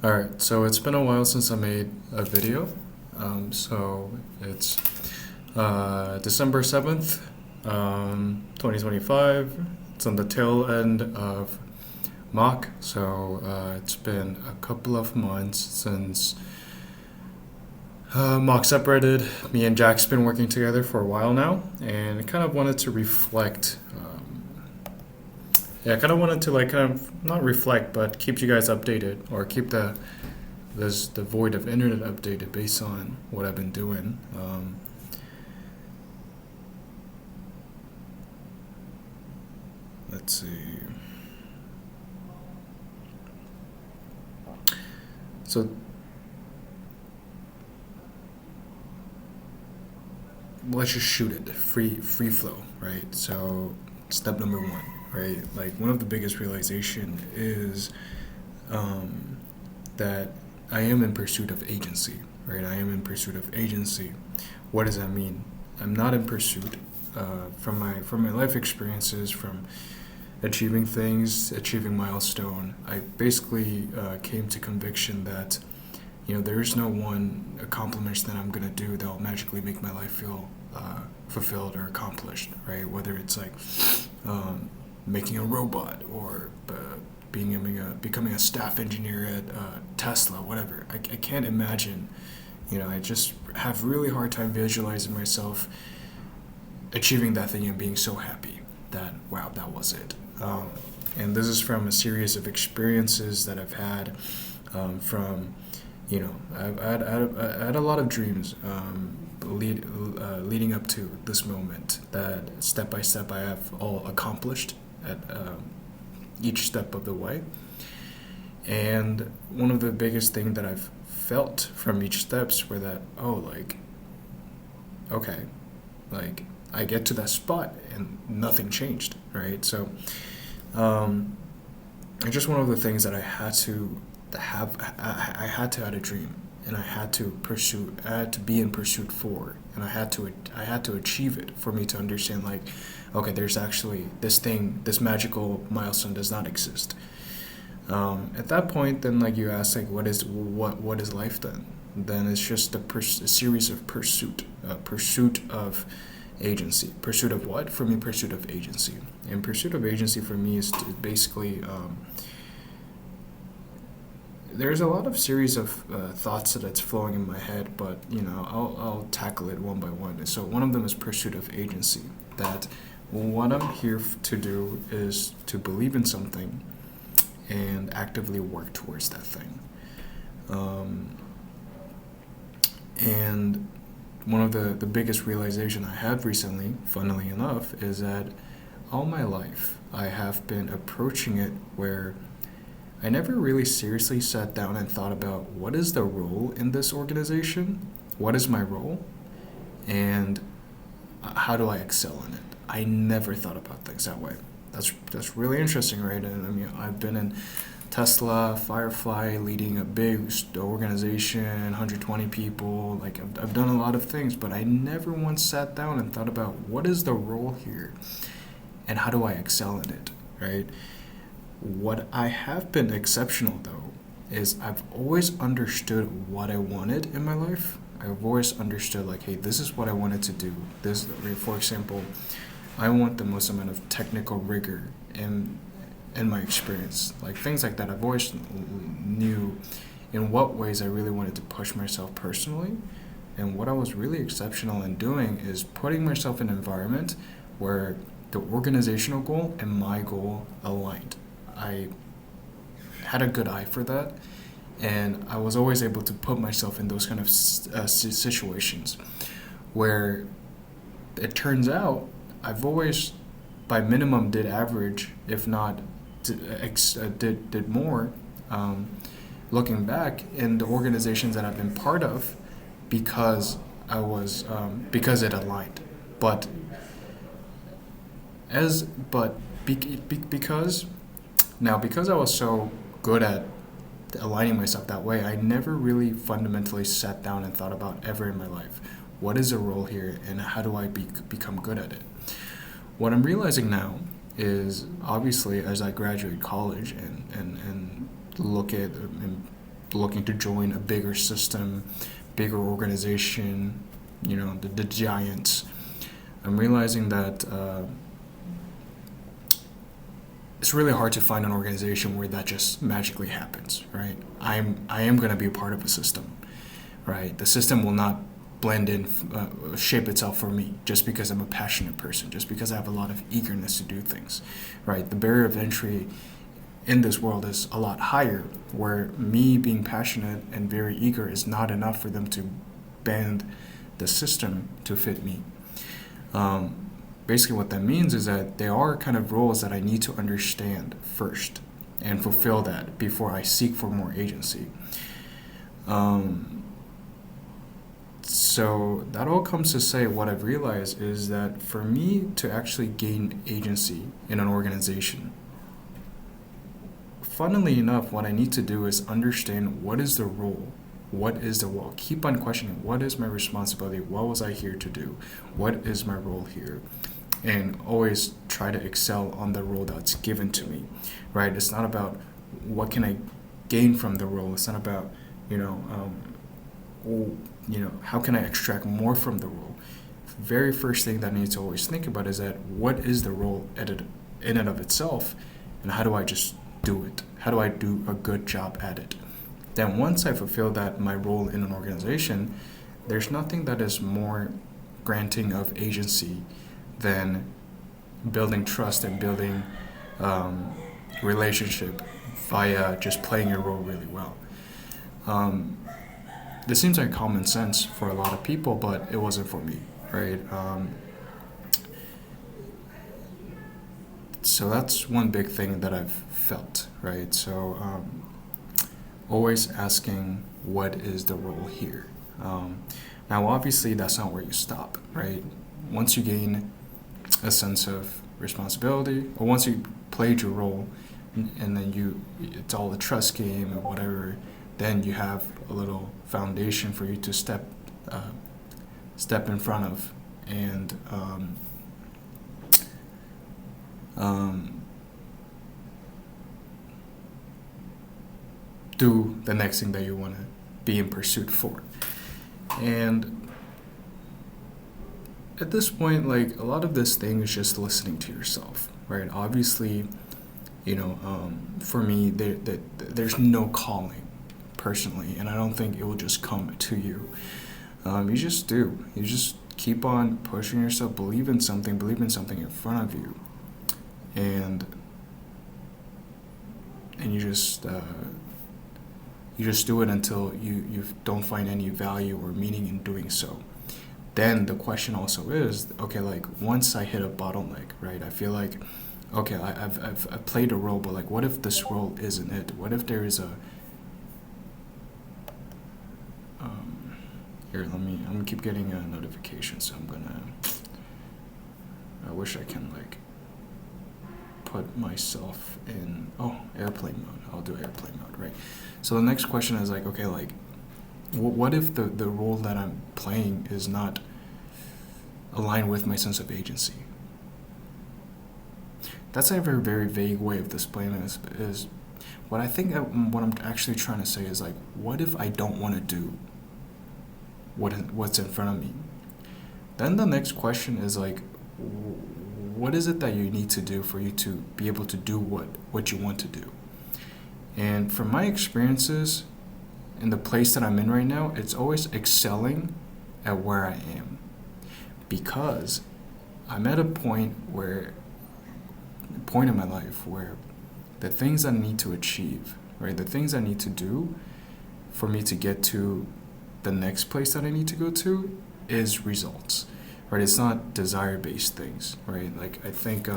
Alright, so it's been a while since I made a video. So it's December 7th, 2025. It's on the tail end of mock, so it's been a couple of months since mock separated. Me and Jack's been working together for a while now, and I kind of wanted to reflect. Yeah, I kind of wanted to like kind of not reflect, but keep you guys updated or keep the void of internet updated based on what I've been doing. Let's see. So let's just shoot it. Free flow, right? So step number one, right? Like one of the biggest realization is um, that I am in pursuit of agency, right? I am in pursuit of agency. What does that mean? I'm not in pursuit from my life experiences, from achieving things, achieving milestone. I basically came to conviction that there is no one accomplishment that I'm gonna do that will magically make my life feel fulfilled or accomplished, right? Whether it's like making a robot or becoming a staff engineer at Tesla, whatever. I can't imagine. I just have really hard time visualizing myself achieving that thing and being so happy that wow, that was it. And this is from a series of experiences that I've had. From I had a lot of dreams leading up to this moment that step by step I have all accomplished at each step of the way. And one of the biggest thing that I've felt from each steps were that okay, like I get to that spot and nothing changed, right? So it's just one of the things that I had to have. I had to have a dream, and I had to pursue. I had to be in pursuit for, and I had to achieve it for me to understand. Like, okay, there's actually this thing, this magical milestone does not exist. At that point, then like you ask, like, what is life then? Then it's just a series of pursuit of agency. Pursuit of what? For me, pursuit of agency. And pursuit of agency for me is basically there's a lot of series of thoughts that's flowing in my head, but I'll tackle it one by one. So one of them is pursuit of agency. That what I'm here to do is to believe in something and actively work towards that thing. And one of the biggest realization I have recently, funnily enough, is that all my life I have been approaching it where I never really seriously sat down and thought about what is the role in this organization, what is my role, and how do I excel in it. I never thought about things that way. That's really interesting, right? And I mean, I've been in Tesla, Firefly, leading a big organization, 120 people. Like I've done a lot of things, but I never once sat down and thought about what is the role here, and how do I excel in it, right? What I have been exceptional though is I've always understood what I wanted in my life. I've always understood like, hey, this is what I wanted to do. This, for example, I want the most amount of technical rigor in my experience, like things like that. I've always knew in what ways I really wanted to push myself personally, and what I was really exceptional in doing is putting myself in an environment where the organizational goal and my goal aligned. I had a good eye for that, and I was always able to put myself in those kind of situations where it turns out I've always, by minimum, did average, if not did more. Looking back in the organizations that I've been part of, because because it aligned, but because because I was so good at aligning myself that way, I never really fundamentally sat down and thought about ever in my life, what is the role here and how do I become good at it? What I'm realizing now is obviously as I graduate college and look at and looking to join a bigger system, bigger organization, the giants, I'm realizing that it's really hard to find an organization where that just magically happens, right? I am going to be a part of a system, right? The system will not blend in, shape itself for me just because I'm a passionate person, just because I have a lot of eagerness to do things, right? The barrier of entry in this world is a lot higher, where me being passionate and very eager is not enough for them to bend the system to fit me. Basically what that means is that there are kind of roles that I need to understand first and fulfill that before I seek for more agency. So that all comes to say, what I've realized is that for me to actually gain agency in an organization, funnily enough, what I need to do is understand what is the role, what is the role. Keep on questioning, what is my responsibility? What was I here to do? What is my role here? And always try to excel on the role that's given to me, right? It's not about what can I gain from the role. It's not about, how can I extract more from the role? The very first thing that I need to always think about is that what is the role in and of itself, and how do I just do it? How do I do a good job at it? Then once I fulfill that, my role in an organization, there's nothing that is more granting of agency than building trust and building relationship via just playing your role really well. This seems like common sense for a lot of people, but it wasn't for me, right? So that's one big thing that I've felt, right? So always asking, what is the role here? Now, obviously, that's not where you stop, right? Once you gain a sense of responsibility, or once you played your role, and then it's all a trust game or whatever, then you have a little foundation for you to step in front of and do the next thing that you want to be in pursuit for. And at this point, like, a lot of this thing is just listening to yourself, right? Obviously, for me, there's no calling personally, and I don't think it will just come to you. You just do. You just keep on pushing yourself, believe in something in front of you, and you just do it until you don't find any value or meaning in doing so. Then the question also is, okay, like, once I hit a bottleneck, right? I feel like, okay, I've played a role, but like, what if this role isn't it? What if there is a here, I'm gonna keep getting a notification, so I wish I can like put myself in airplane mode. I'll do airplane mode, right? So the next question is like, okay, like, what if the role that I'm playing is not aligned with my sense of agency? That's a very, very vague way of displaying this. Is what I think. What I'm actually trying to say is like, what if I don't want to do what's in front of me? Then the next question is like, what is it that you need to do for you to be able to do what you want to do? And from my experiences in the place that I'm in right now, it's always excelling at where I am, because I'm at a point in my life where the things I need to achieve, right, the things I need to do for me to get to the next place that I need to go to is results, right? It's not desire-based things, right? Like, I think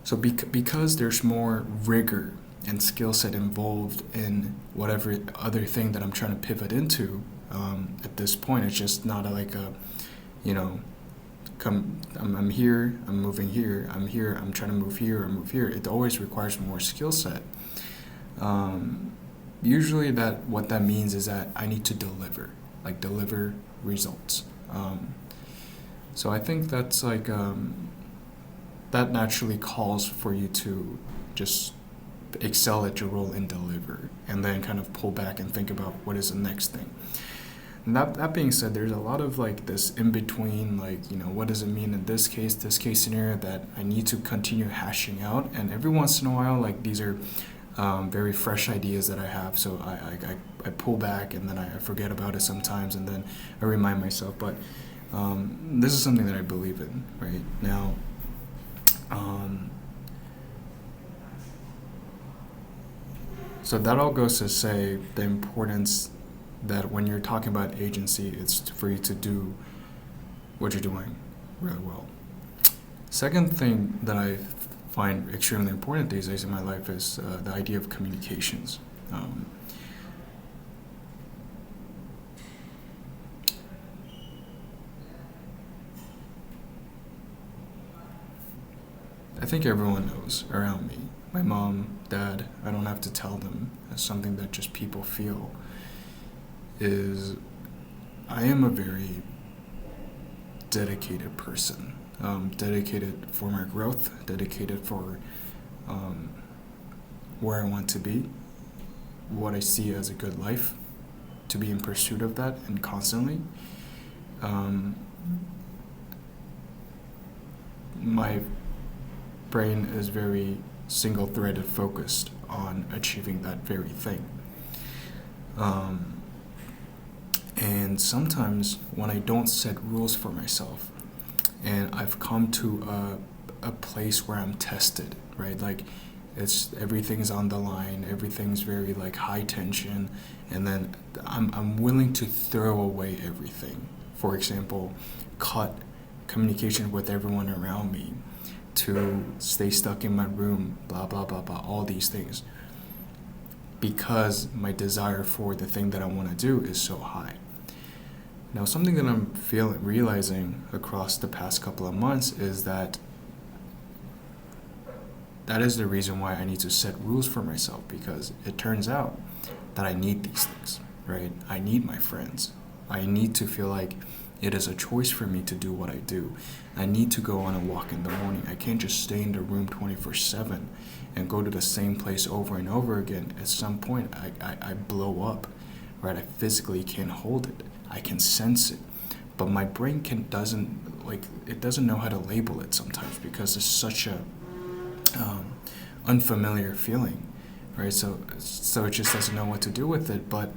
so because there's more rigor and skill set involved in whatever other thing that I'm trying to pivot into, at this point, it's just not like I'm here, I'm moving here, I'm here, I'm trying to move here or move here. It always requires more skill set. Usually what that means is that I need to deliver results. So I think that's like, that naturally calls for you to just excel at your role and deliver, and then kind of pull back and think about what is the next thing. And that being said, there's a lot of like this in between, like, what does it mean in this case scenario that I need to continue hashing out. And every once in a while, like, these are very fresh ideas that I have. So I pull back, and then I forget about it sometimes, and then I remind myself. But this is something that I believe in right now. So that all goes to say the importance that when you're talking about agency, it's for you to do what you're doing really well. Second thing that I find extremely important these days in my life is the idea of communications. I think everyone knows around me. My mom, dad, I don't have to tell them. It's something that just people feel. Is I am a very dedicated person. Dedicated for my growth, dedicated for where I want to be, what I see as a good life, to be in pursuit of that and constantly. My brain is very single-threaded focused on achieving that very thing. And sometimes when I don't set rules for myself, and I've come to a place where I'm tested, right? Like, everything's on the line, everything's very like high tension, and then I'm willing to throw away everything. For example, cut communication with everyone around me, to stay stuck in my room, blah blah blah blah, all these things, because my desire for the thing that I want to do is so high. Now, something that I'm realizing across the past couple of months is that is the reason why I need to set rules for myself, because it turns out that I need these things, right? I need my friends. I need to feel like it is a choice for me to do what I do. I need to go on a walk in the morning. I can't just stay in the room 24/7 and go to the same place over and over again. At some point, I blow up, right? I physically can't hold it. I can sense it, but my brain doesn't know how to label it sometimes, because it's such a unfamiliar feeling, right? So it just doesn't know what to do with it. But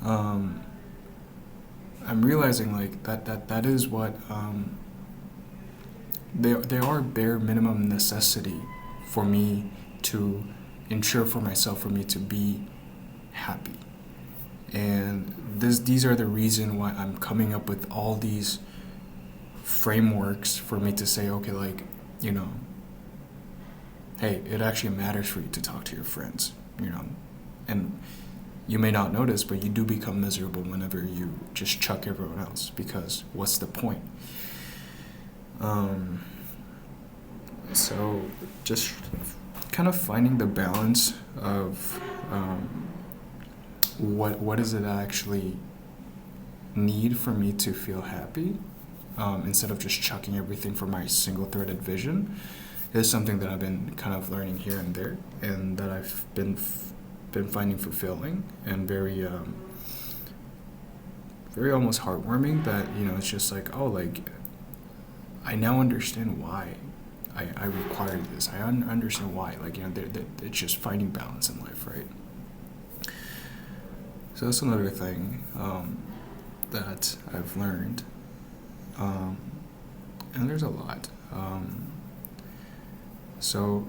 I'm realizing like that is what they are bare minimum necessity for me to ensure for myself, for me to be happy. And these are the reason why I'm coming up with all these frameworks for me to say, okay, like, hey, it actually matters for you to talk to your friends, and you may not notice, but you do become miserable whenever you just chuck everyone else, because what's the point? So just kind of finding the balance of what does it actually need for me to feel happy, instead of just chucking everything for my single-threaded vision, is something that I've been kind of learning here and there, and that I've been finding fulfilling and very very almost heartwarming. That it's just like, oh, like, I now understand why I required this. I understand why, like, it's just finding balance in life, right? So that's another thing that I've learned, and there's a lot. So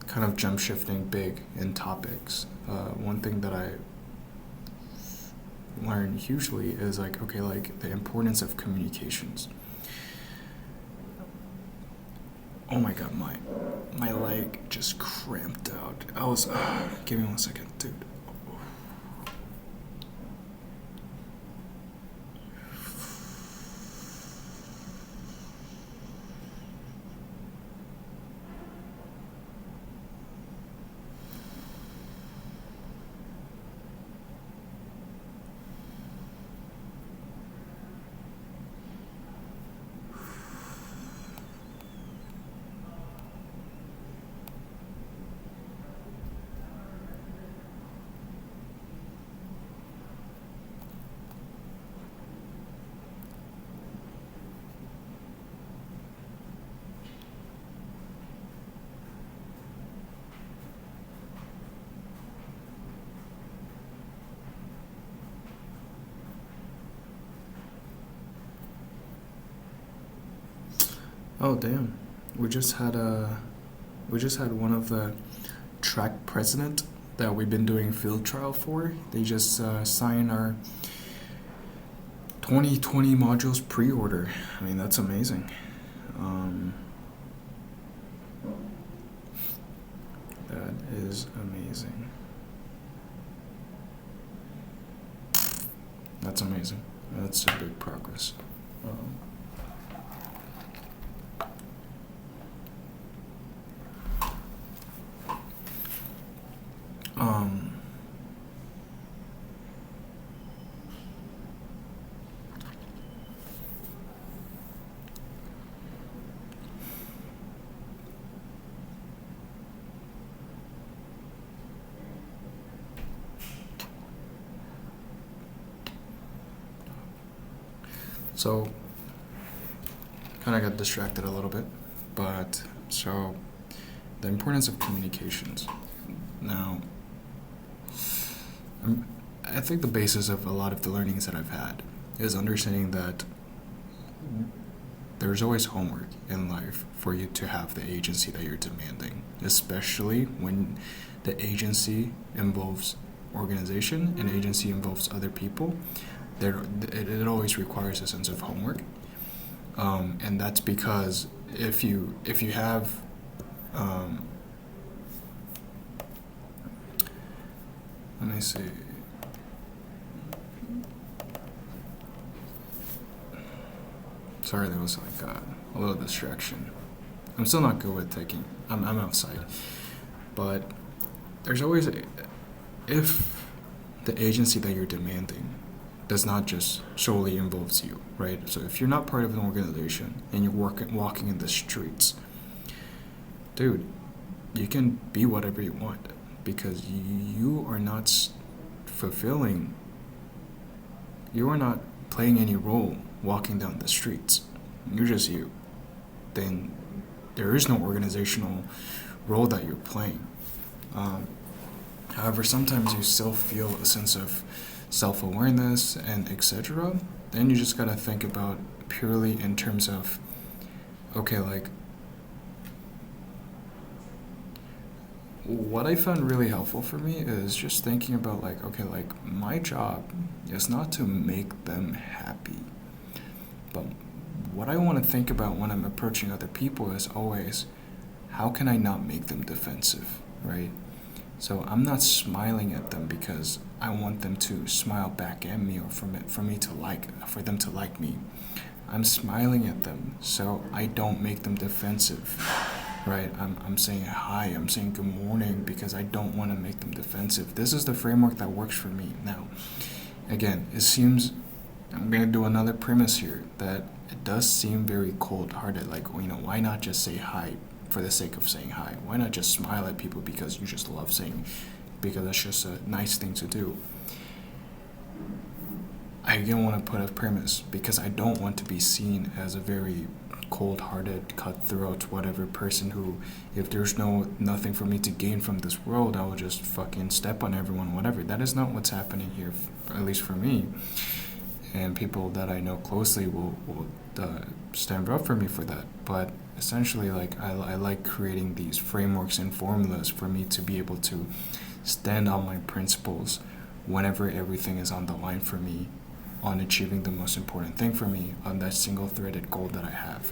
kind of jump shifting big in topics. One thing that I learned hugely is like, okay, like the importance of communications. Oh my god, my leg just cramped out. I was, give me 1 second, dude. Oh damn, we just had a we just had one of the track president that we've been doing field trial for. They just signed our 2020 modules pre-order. I mean, that's amazing. Um, that is amazing. That's amazing. That's a big progress. Um, um, so, kind of got distracted a little bit, but so the importance of communications. Now, I think the basis of a lot of the learnings that I've had is understanding that there's always homework in life for you to have the agency that you're demanding, especially when the agency involves organization and agency involves other people. It always requires a sense of homework, and that's because if you have let me see. Sorry, there was like a little distraction. I'm still not good with taking. I'm outside, but there's always if the agency that you're demanding does not just solely involves you, right? So if you're not part of an organization and you're walking in the streets, dude, you can be whatever you want because you are not fulfilling. You are not playing any role walking down the streets. You're just you. Then there is no organizational role that you're playing. However, sometimes you still feel a sense of self-awareness and etc. Then you just gotta think about purely in terms of, okay, like what I found really helpful for me is just thinking about like, okay, like my job is not to make them happy, but what I want to think about when I'm approaching other people is always, how can I not make them defensive, right? So I'm not smiling at them because I want them to smile back at me or for them to like me. I'm smiling at them so I don't make them defensive, right? I'm saying hi, I'm saying good morning because I don't want to make them defensive. This is the framework that works for me. Now, again, it seems, I'm going to do another premise here, that it does seem very cold-hearted. Like, why not just say hi for the sake of saying hi? Why not just smile at people because you just love saying, because that's just a nice thing to do? I again want to put a premise because I don't want to be seen as a very cold-hearted, cutthroat, whatever person who, if there's nothing for me to gain from this world, I will just fucking step on everyone, whatever. That is not what's happening here, at least for me. And people that I know closely will stand up for me for that. But essentially, like I like creating these frameworks and formulas for me to be able to stand on my principles whenever everything is on the line for me, on achieving the most important thing for me, on that single-threaded goal that I have.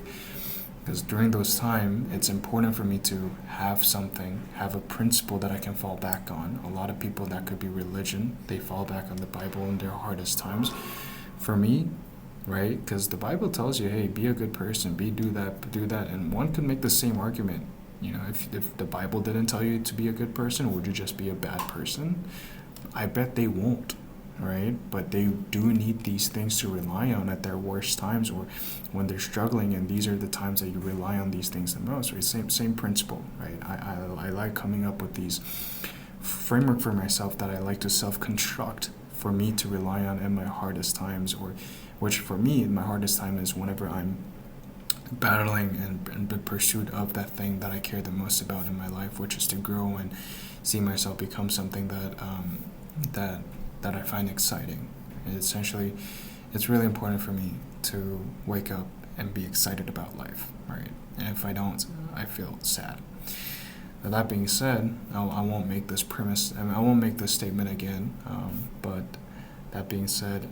Because during those times, it's important for me to have a principle that I can fall back on. A lot of people, that could be religion, they fall back on the Bible in their hardest times. For me, right, because the Bible tells you, hey, be a good person, do that, and one could make the same argument. If the Bible didn't tell you to be a good person, would you just be a bad person? I bet they won't, right? But they do need these things to rely on at their worst times or when they're struggling, and these are the times that you rely on these things the most, right? Same principle, right? I like coming up with these framework for myself that I like to self-construct for me to rely on in my hardest times, or which for me, my hardest time is whenever I'm battling and in pursuit of that thing that I care the most about in my life, which is to grow and see myself become something that I find exciting. And essentially, it's really important for me to wake up and be excited about life, right? And if I don't, I feel sad. Now, that being said, I won't make this premise, I won't make this statement again, but that being said,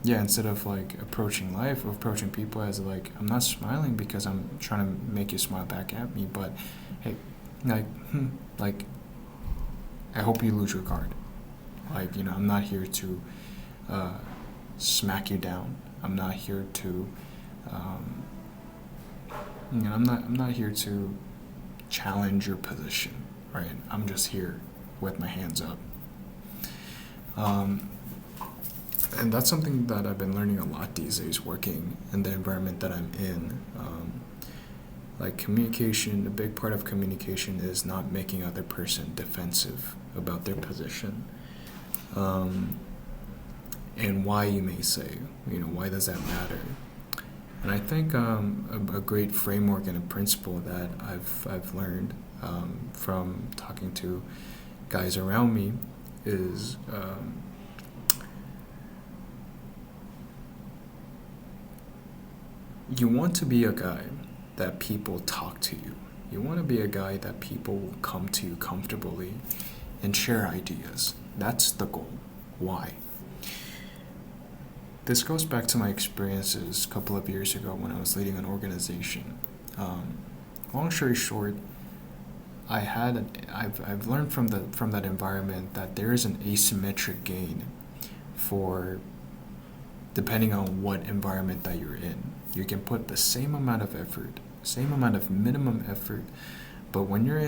yeah, instead of like approaching life or approaching people as like, I'm not smiling because I'm trying to make you smile back at me, but hey, like, like, I hope you lose your guard. Like, I'm not here to smack you down. I'm not here to, I'm not here to challenge your position, right? I'm just here with my hands up. And that's something that I've been learning a lot these days, working in the environment that I'm in. Like communication, a big part of communication is not making other person defensive about their position. And why, you may say, why does that matter? And I think a great framework and a principle that I've learned from talking to guys around me is you want to be a guy that people talk to you. You want to be a guy that people will come to you comfortably and share ideas. That's the goal. Why? This goes back to my experiences a couple of years ago when I was leading an organization. Long story short, I've learned from that environment that there is an asymmetric gain for depending on what environment that you're in. You can put the same amount of effort, same amount of minimum effort, but when you're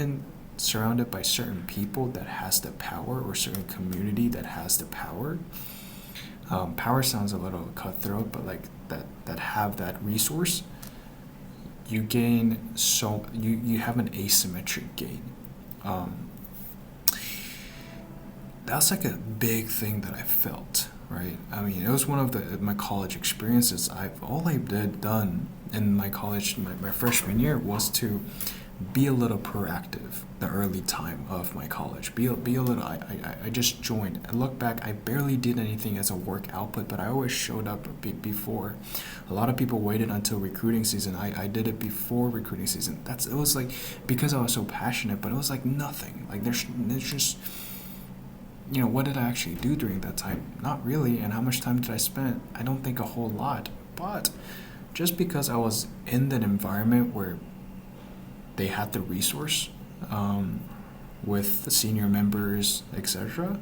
surrounded by certain people that has the power or certain community that has the power, power sounds a little cutthroat, but like that have that resource, you gain you have an asymmetric gain. That's like a big thing that I felt, right? I mean, it was one of my college experiences. All I done in my college, my freshman year, was to be a little proactive the early time of my college. Be a little. I just joined. I look back, I barely did anything as a work output, but I always showed up before. A lot of people waited until recruiting season. I did it before recruiting season. It was like, because I was so passionate, but it was like nothing. Like there's just, what did I actually do during that time? Not really. And how much time did I spend? I don't think a whole lot. But just because I was in that environment where they had the resource with the senior members, etc.,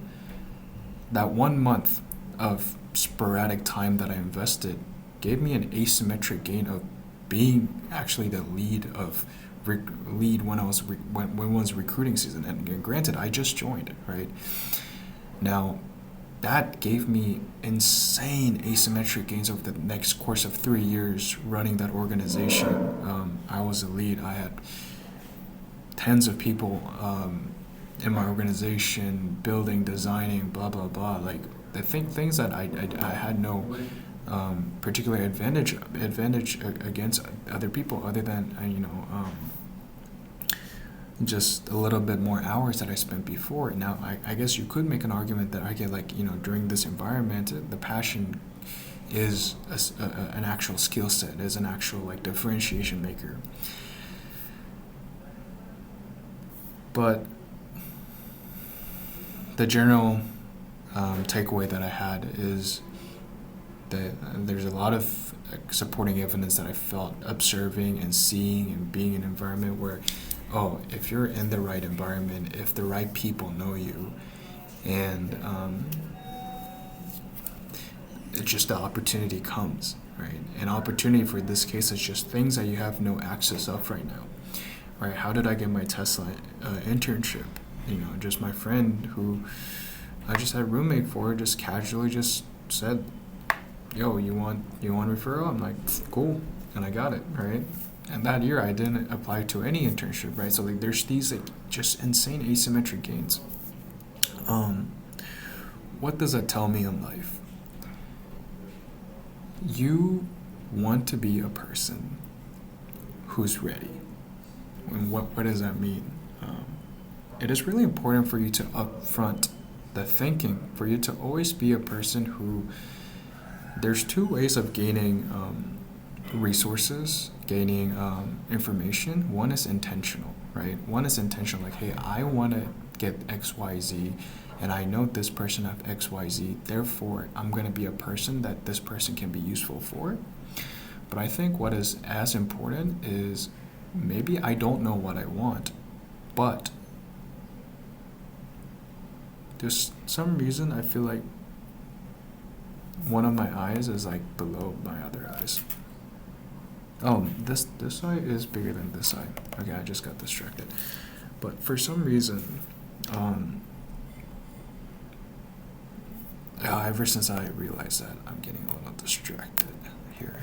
that 1 month of sporadic time that I invested gave me an asymmetric gain of being actually the lead when when was recruiting season. And granted, I just joined, right? Now, that gave me insane asymmetric gains over the next course of 3 years running that organization. I was the lead. I had tens of people in my organization, building, designing, blah, blah, blah. Like, I think things that I had no particular advantage against other people other than, just a little bit more hours that I spent before. Now, I guess you could make an argument that during this environment, the passion is an actual skill set, is an actual differentiation maker. But the general takeaway that I had is that there's a lot of supporting evidence that I felt observing and seeing and being in an environment where, if you're in the right environment, if the right people know you, and it's just the opportunity comes, right? And opportunity for this case is just things that you have no access of right now, right? How did I get my Tesla internship? Just my friend who I just had a roommate for, just casually just said, yo, you want referral? I'm like, cool, and I got it, right? And that year I didn't apply to any internship, right? So there's these just insane asymmetric gains. What does that tell me in life? You want to be a person who's ready. And what does that mean? It is really important for you to upfront the thinking, for you to always be a person who, there's two ways of gaining resources, gaining information, one is intentional, right? One is intentional, like, hey, I want to get XYZ, and I know this person have XYZ, therefore I'm going to be a person that this person can be useful for. But I think what is as important is maybe I don't know what I want, but there's some reason I feel like one of my eyes is like below my other eyes. Oh, this eye is bigger than this eye. Okay, I just got distracted. But for some reason, ever since I realized that, I'm getting a little distracted here.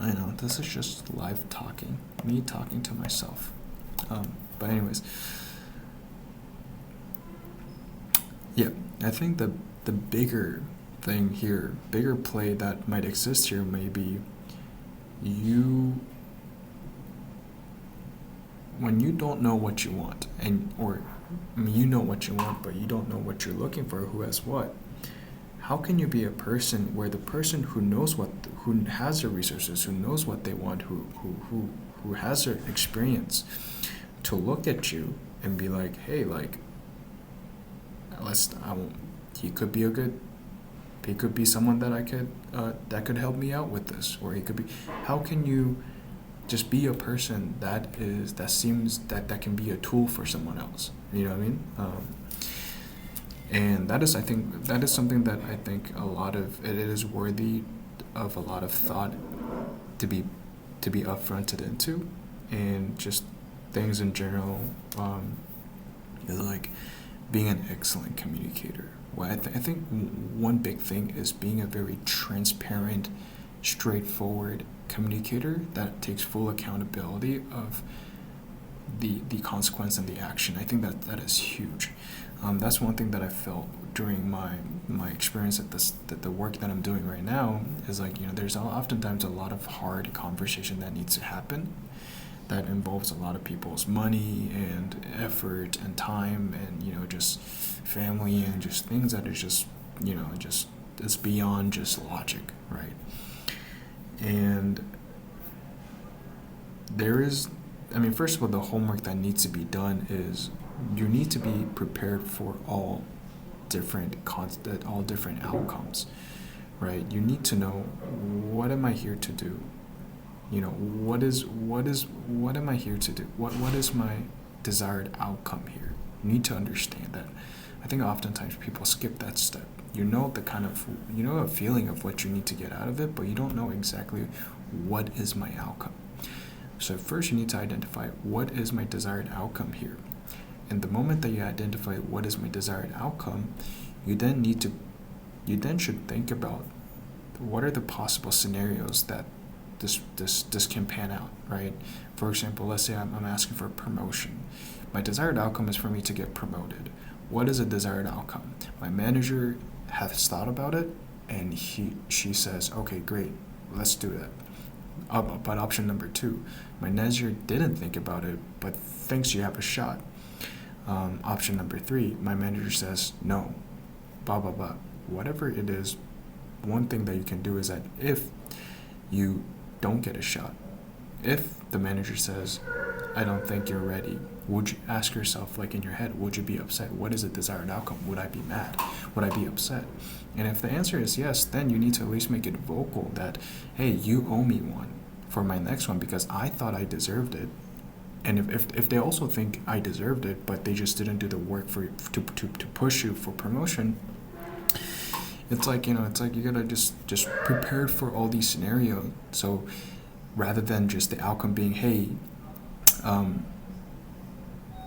I know, this is just live talking, me talking to myself. But anyways, yeah, I think the bigger thing here, bigger play that might exist here may be you, when you don't know what you want, or I mean, you know what you want, but you don't know what you're looking for, who has what. How can you be a person where the person who knows who has the resources, who knows what they want, who has their experience, to look at you and be like, hey, like, he could be he could be someone that I could that could help me out with this, or he could be. How can you just be a person that seems that can be a tool for someone else? You know what I mean? And I think that is something that I think it is worthy of a lot of thought to be upfronted into, and just things in general, is like being an excellent communicator. Well, I think one big thing is being a very transparent, straightforward communicator that takes full accountability of the consequence and the action. I think that is huge. That's one thing that I felt during my experience at the work that I'm doing right now, is like, there's oftentimes a lot of hard conversation that needs to happen, that involves a lot of people's money and effort and time, and just family, and just things that is just it's beyond just logic, right? And there is, first of all, the homework that needs to be done is you need to be prepared for all different outcomes, right? You need to know, what am I here to do? What am I here to do? What is my desired outcome here? You need to understand that. I think oftentimes people skip that step. A feeling of what you need to get out of it, but you don't know exactly what is my outcome. So first you need to identify, what is my desired outcome here? And the moment that you identify what is my desired outcome, you then should think about, what are the possible scenarios that this can pan out, right? For example, let's say I'm asking for a promotion. My desired outcome is for me to get promoted. What is a desired outcome? My manager has thought about it, and she says, okay, great, let's do that. But option number 2, my manager didn't think about it, but thinks you have a shot. Option number 3, my manager says no, blah blah blah. Whatever it is, one thing that you can do is that if you don't get a shot, if the manager says, I don't think you're ready, would you ask yourself, like in your head, would you be upset? What is the desired outcome? Would I be mad? Would I be upset? And if the answer is yes, then you need to at least make it vocal that, hey, you owe me one for my next one because I thought I deserved it. And if they also think I deserved it, but they just didn't do the work to push you for promotion, it's like you gotta just prepare for all these scenarios. So rather than just the outcome being, hey,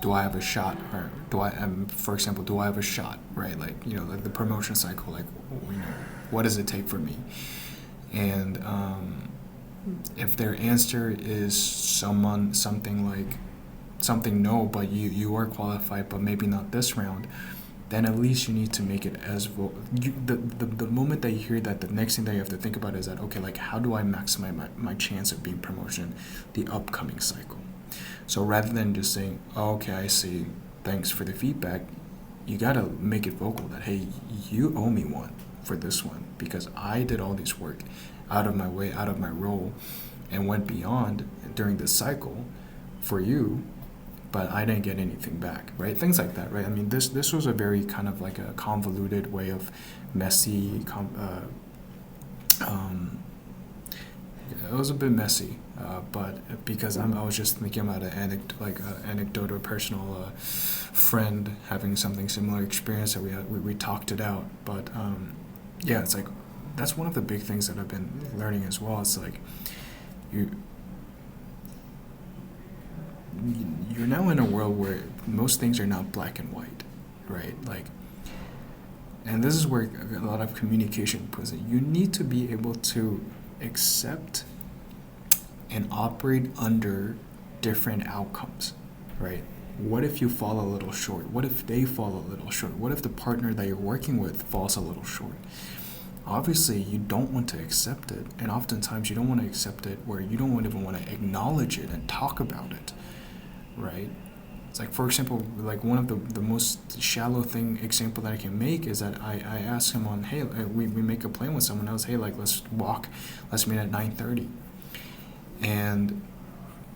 do I have a shot, or for example, do I have a shot, right? Like like the promotion cycle, like what does it take for me? And if their answer is something no, but you are qualified, but maybe not this round, then at least you need to make it as the moment that you hear that, the next thing that you have to think about is that, okay, like, how do I maximize my chance of being promotion the upcoming cycle? So rather than just saying, oh, okay, I see, thanks for the feedback, you gotta make it vocal that, hey, you owe me one for this one because I did all this work out of my way, out of my role, and went beyond during this cycle for you, but I didn't get anything back, right? Things like that, right? I mean, this was a very kind of like a convoluted way of messy, it was a bit messy, but because I was just thinking about an anecdote or personal friend having something similar experience that we talked it out. But yeah, it's like that's one of the big things that I've been learning as well. It's like you you're now in a world where most things are not black and white, right? Like, and this is where a lot of communication puts it. You need to be able to accept and operate under different outcomes, right? What if you fall a little short? What if they fall a little short? What if the partner that you're working with falls a little short? Obviously, you don't want to accept it, and oftentimes you don't want to accept it where you don't even want to acknowledge it and talk about it, right? It's like, for example, like one of the most shallow example that I can make is that I ask him on, hey, we make a plan with someone else, hey, like, let's meet at 9:30. And,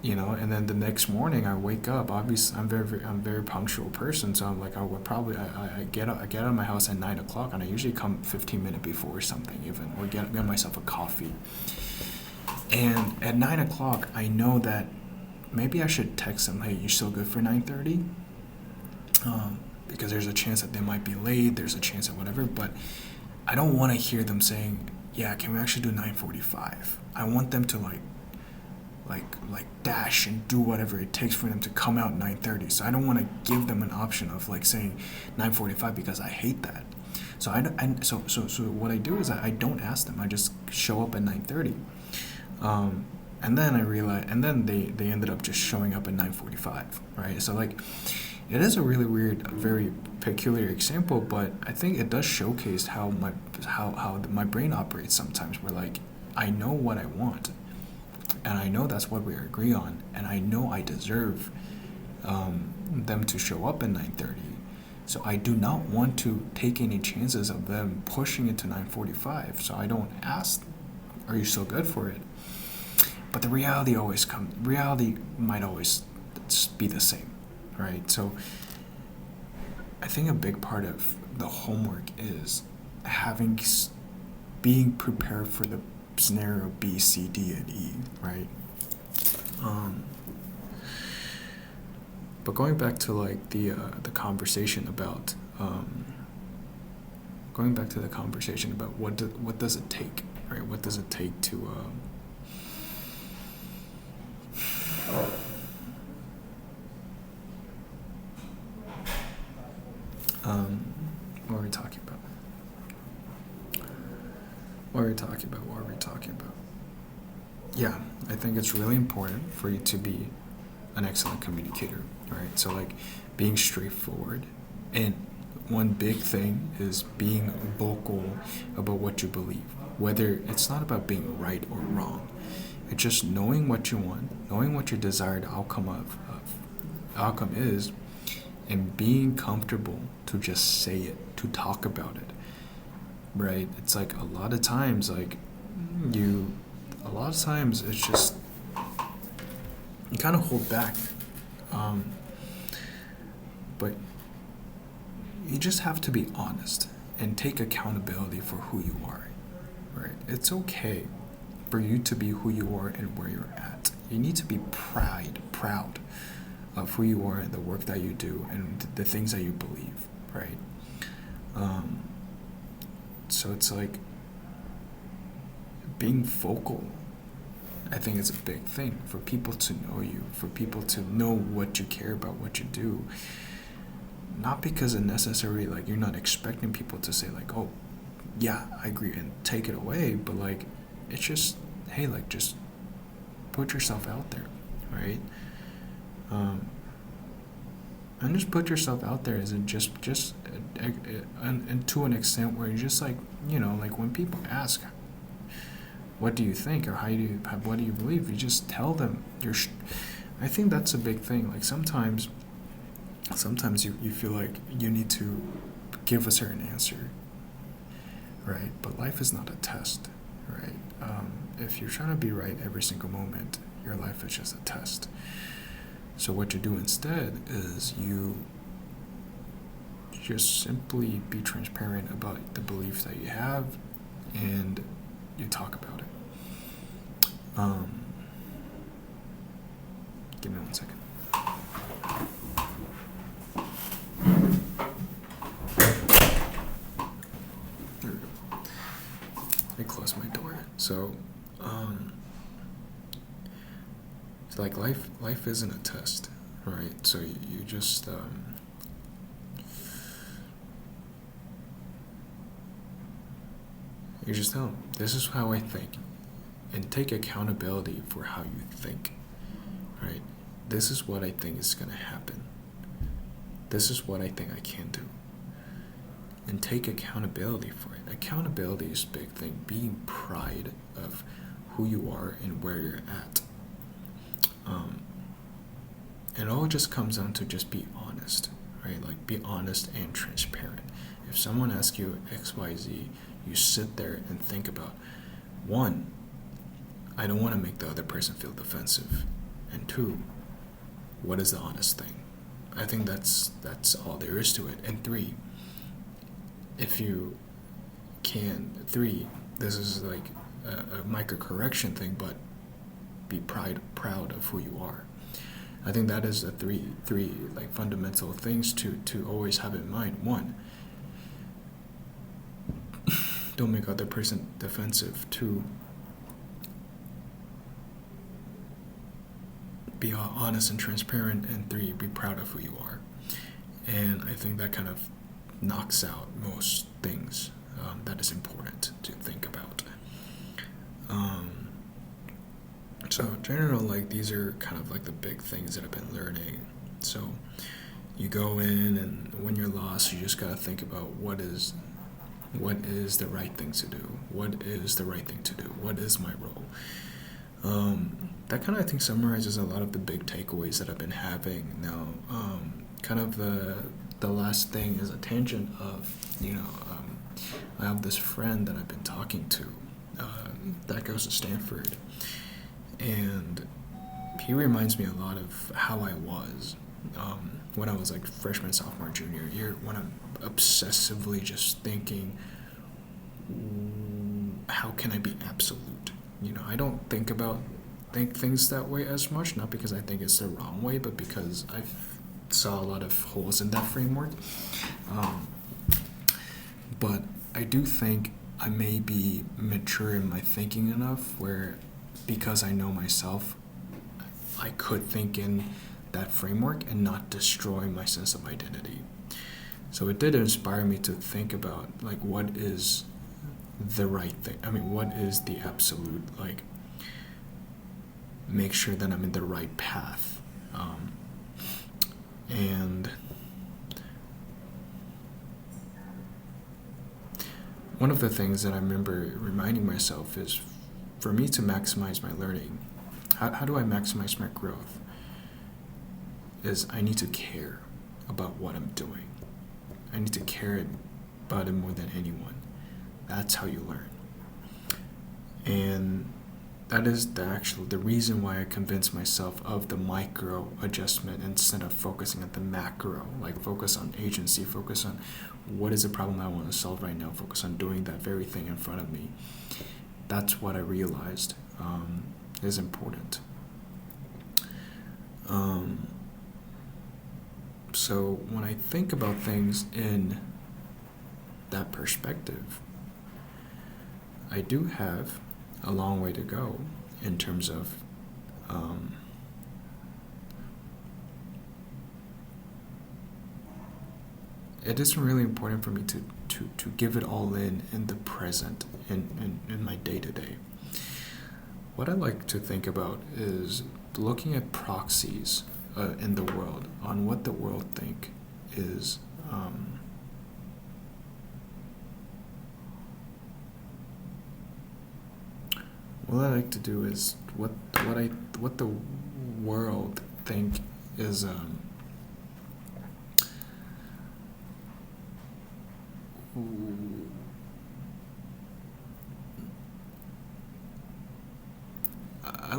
and then the next morning I wake up, obviously I'm very punctual person, so I'm like, I would probably, I get out of my house at 9 o'clock, and I usually come 15 minutes before or something even, or get myself a coffee. And at 9 o'clock, I know that maybe I should text them, hey, you still good for 9:30? Because there's a chance that they might be late, there's a chance of whatever, but I don't want to hear them saying, yeah, can we actually do 9:45? I want them to like dash and do whatever it takes for them to come out 9:30. So I don't want to give them an option of like saying 9:45 because I hate that. So so what I do is I don't ask them. I just show up at 9:30. And then I realized, and then they ended up just showing up at 9:45, right? So like, it is a really weird, very peculiar example, but I think it does showcase how my brain operates sometimes. Where like, I know what I want, and I know that's what we agree on, and I know I deserve them to show up at 9:30. So I do not want to take any chances of them pushing it to 9:45. So I don't ask, are you still good for it? But the reality might always be the same, right? So I think a big part of the homework is being prepared for the scenario B, C, D, and E, right? But going back to like the conversation about what does it take, right? What does it take to what are we talking about? Yeah, I think it's really important for you to be an excellent communicator, right? So like being straightforward, and one big thing is being vocal about what you believe. Whether it's not about being right or wrong, it's just knowing what you want, knowing what your desired outcome outcome is, and being comfortable to just say it, to talk about it, right? It's like a lot of times it's just you kind of hold back, but you just have to be honest and take accountability for who you are, right? It's okay for you to be who you are and where you're at. You need to be proud of who you are and the work that you do and the things that you believe, right? So it's like being vocal, I think, is a big thing for people to know you, for people to know what you care about, what you do. Not because it necessarily, like, you're not expecting people to say, like, oh, yeah, I agree, and take it away, but, like, it's just, hey, like, just put yourself out there, right? And just put yourself out there isn't just and to an extent where you're just like, like when people ask, what do you think, or what do you believe, you just tell them I think that's a big thing. Like sometimes you feel like you need to give a certain answer, right? But life is not a test. right? If you're trying to be right every single moment, your life is just a test. So what you do instead is you just simply be transparent about the beliefs that you have, and you talk about it. Give me 1 second. There we go. I closed my door. So, it's like life isn't a test, right? So you just you just tell them, this is how I think, and take accountability for how you think, right? This is what I think is going to happen. This is what I think I can do. And take accountability for it. Accountability is a big thing. Being pride of who you are and where you're at. It all just comes down to just be honest, right? Like, be honest and transparent. If someone asks you XYZ, you sit there and think about, one, I don't want to make the other person feel defensive. And two, what is the honest thing? I think that's all there is to it. And three, if you can, this is like a micro correction thing, but be proud of who you are. I think that is the three like fundamental things to always have in mind. One, don't make other person defensive. Two, be honest and transparent. And three, be proud of who you are. And I think that kind of knocks out most things that is important to think about. So in general, like, these are kind of like the big things that I've been learning. So you go in, and when you're lost, you just gotta think about what is the right thing to do. What is the right thing to do? What is my role? That kind of, I think, summarizes a lot of the big takeaways that I've been having. Now, kind of the last thing is a tangent of, I have this friend that I've been talking to that goes to Stanford, and he reminds me a lot of how I was when I was like freshman, sophomore, junior year, when I'm obsessively just thinking, how can I be absolute? I don't think things that way as much, not because I think it's the wrong way, but because I saw a lot of holes in that framework. But I do think I may be mature in my thinking enough where, because I know myself, I could think in that framework and not destroy my sense of identity. So it did inspire me to think about, like, what is the right thing? I mean, what is the absolute, like, make sure that I'm in the right path. And one of the things that I remember reminding myself is, for me to maximize my learning, how do I maximize my growth? Is I need to care about what I'm doing. I need to care about it more than anyone. That's how you learn. And that is the reason why I convinced myself of the micro adjustment instead of focusing on the macro. Like, focus on agency, focus on what is the problem I want to solve right now, focus on doing that very thing in front of me. That's what I realized is important. So when I think about things in that perspective, I do have a long way to go in terms of it isn't really important for me to give it all in the present, in my day-to-day. What I like to think about is looking at proxies in the world, on what the world think is what I like to do is what the world think is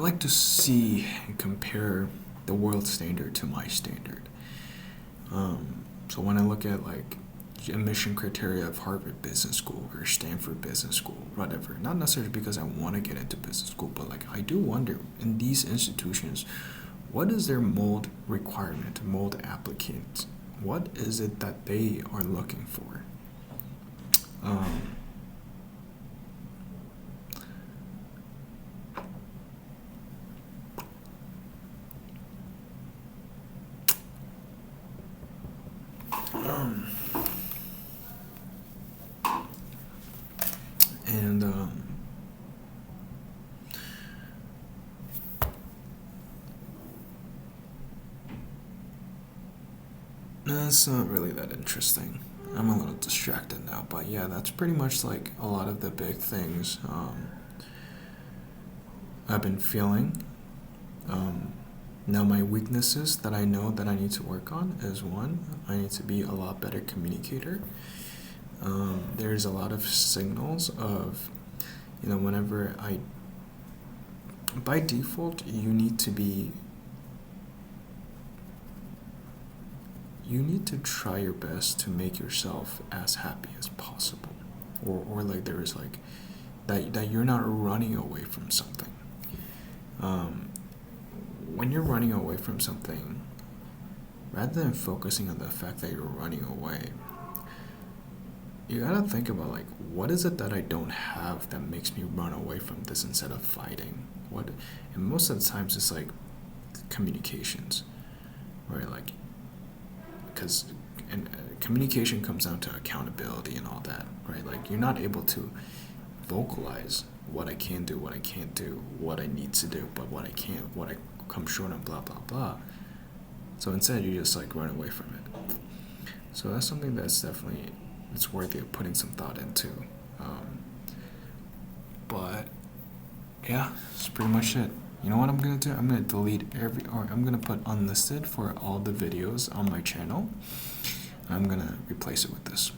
like to see and compare the world standard to my standard. So when I look at like admission criteria of Harvard Business School or Stanford Business School, whatever, not necessarily because I want to get into business school, but like I do wonder in these institutions, what is their mold requirement, mold applicant? What is it that they are looking for? Um, um, and no, it's not really that interesting. I'm a little distracted now, but yeah, that's pretty much like a lot of the big things I've been feeling. Um, Now, my weaknesses that I know that I need to work on is one, I need to be a lot better communicator. There's a lot of signals of, whenever by default, you need to try your best to make yourself as happy as possible. Or like there is like, that you're not running away from something. Um, when you're running away from something, rather than focusing on the fact that you're running away, you gotta think about like, what is it that I don't have that makes me run away from this instead of fighting? And most of the times it's like communications, right? Like, because communication comes down to accountability and all that, right? Like you're not able to vocalize what I can do, what I can't do, what I need to do, but what I can't, what I come short on, blah blah blah. So instead, you just like run away from it. So that's something that's definitely it's worthy of putting some thought into. But yeah, that's pretty much it. You know what I'm gonna do? I'm gonna delete or I'm gonna put unlisted for all the videos on my channel. I'm gonna replace it with this.